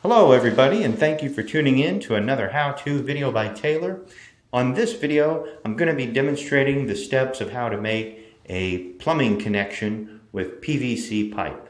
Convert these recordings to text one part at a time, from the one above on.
Hello everybody, and thank you for tuning in to another how-to video by Taylor. On this video, I'm going to be demonstrating the steps of how to make a plumbing connection with PVC pipe.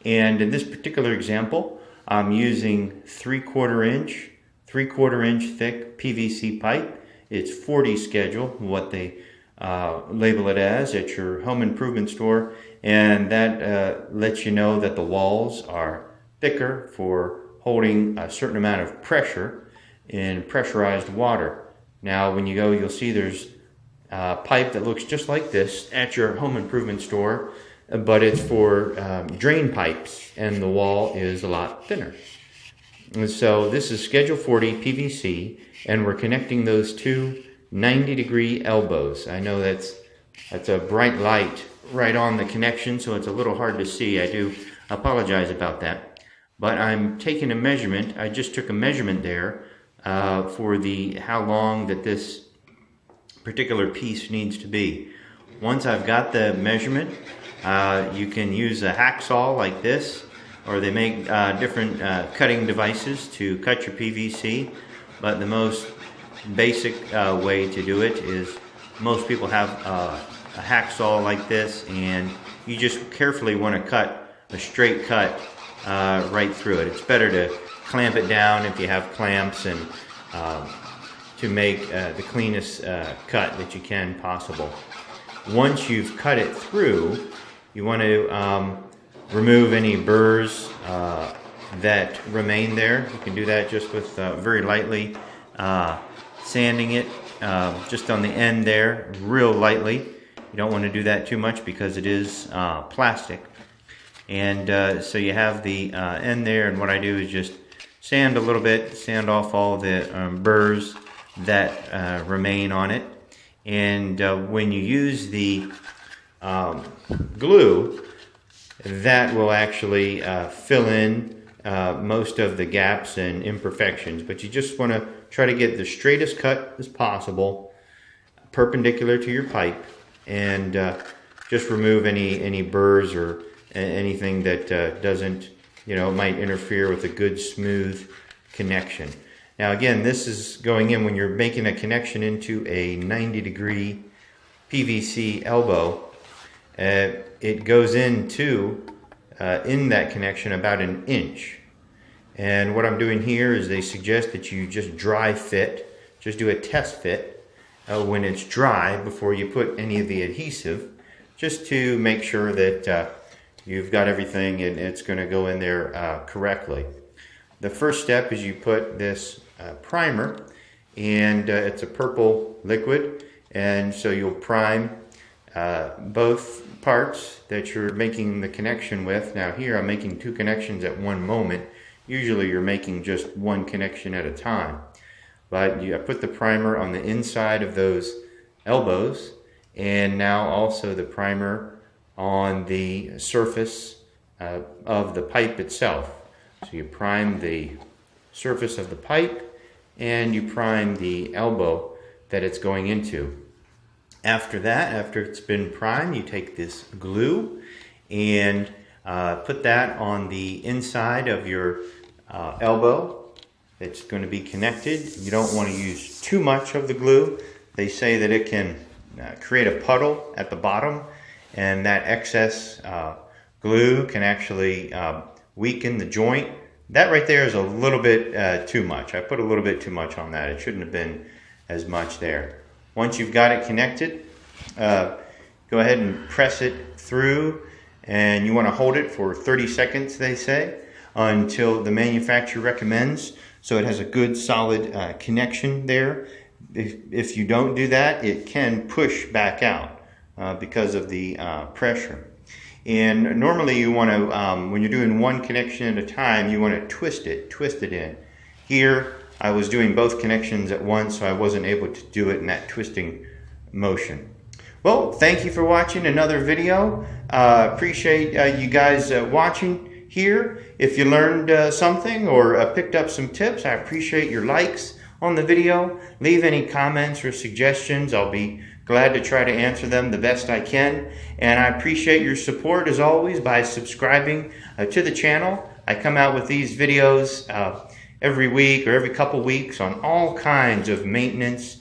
And in this particular example, I'm using 3/4 inch thick PVC pipe. It's 40 schedule, what they label it as at your home improvement store, and that lets you know that the walls are thicker for holding a certain amount of pressure in pressurized water. Now when you go, you'll see there's a pipe that looks just like this at your home improvement store, but it's for drain pipes, and the wall is a lot thinner. And so this is schedule 40 PVC, and we're connecting those two 90-degree elbows. I know that's a bright light right on the connection, so it's a little hard to see. I do apologize about that. But I'm taking a measurement. I just took a measurement there for how long that this particular piece needs to be. Once I've got the measurement, you can use a hacksaw like this, or they make different cutting devices to cut your PVC. But the most basic way to do it is most people have a hacksaw like this, and you just carefully want to cut a straight cut right through it. It's better to clamp it down if you have clamps, and to make the cleanest cut that you can possible. Once you've cut it through, you want to remove any burrs that remain there. You can do that just with very lightly sanding it just on the end there, real lightly. You don't want to do that too much because it is plastic. And so you have the end there, and what I do is just sand a little bit, sand off all the burrs that remain on it. And when you use the glue, that will actually fill in most of the gaps and imperfections. But you just want to try to get the straightest cut as possible, perpendicular to your pipe, and just remove any burrs or anything that doesn't, might interfere with a good smooth connection. Now again, this is going in when you're making a connection into a 90-degree PVC elbow. It goes into in that connection about 1 inch. And what I'm doing here is they suggest that you just dry fit, just do a test fit when it's dry before you put any of the adhesive, just to make sure that you've got everything and it's going to go in there correctly. The first step is you put this primer, and it's a purple liquid, and so you'll prime both parts that you're making the connection with. Now here I'm making 2 connections at one moment. Usually you're making just 1 connection at a time. But I put the primer on the inside of those elbows, and now also the primer on the surface of the pipe itself. So you prime the surface of the pipe, and you prime the elbow that it's going into. After that, after it's been primed, you take this glue and put that on the inside of your elbow. It's going to be connected. You don't want to use too much of the glue. They say that it can create a puddle at the bottom, and that excess glue can actually weaken the joint. That right there is a little bit too much. I put a little bit too much on that. It shouldn't have been as much there. Once you've got it connected, go ahead and press it through, and you want to hold it for 30 seconds, they say, until the manufacturer recommends, so it has a good solid connection there. If you don't do that, it can push back out because of the pressure. And normally you want to, when you're doing 1 connection at a time, you want to twist it in. Here I was doing both connections at once, so I wasn't able to do it in that twisting motion. Well, thank you for watching another video. Appreciate you guys watching here. If you learned something or picked up some tips, I appreciate your likes on the video. Leave any comments or suggestions. I'll be glad to try to answer them the best I can. And I appreciate your support as always by subscribing to the channel. I come out with these videos every week or every couple weeks on all kinds of maintenance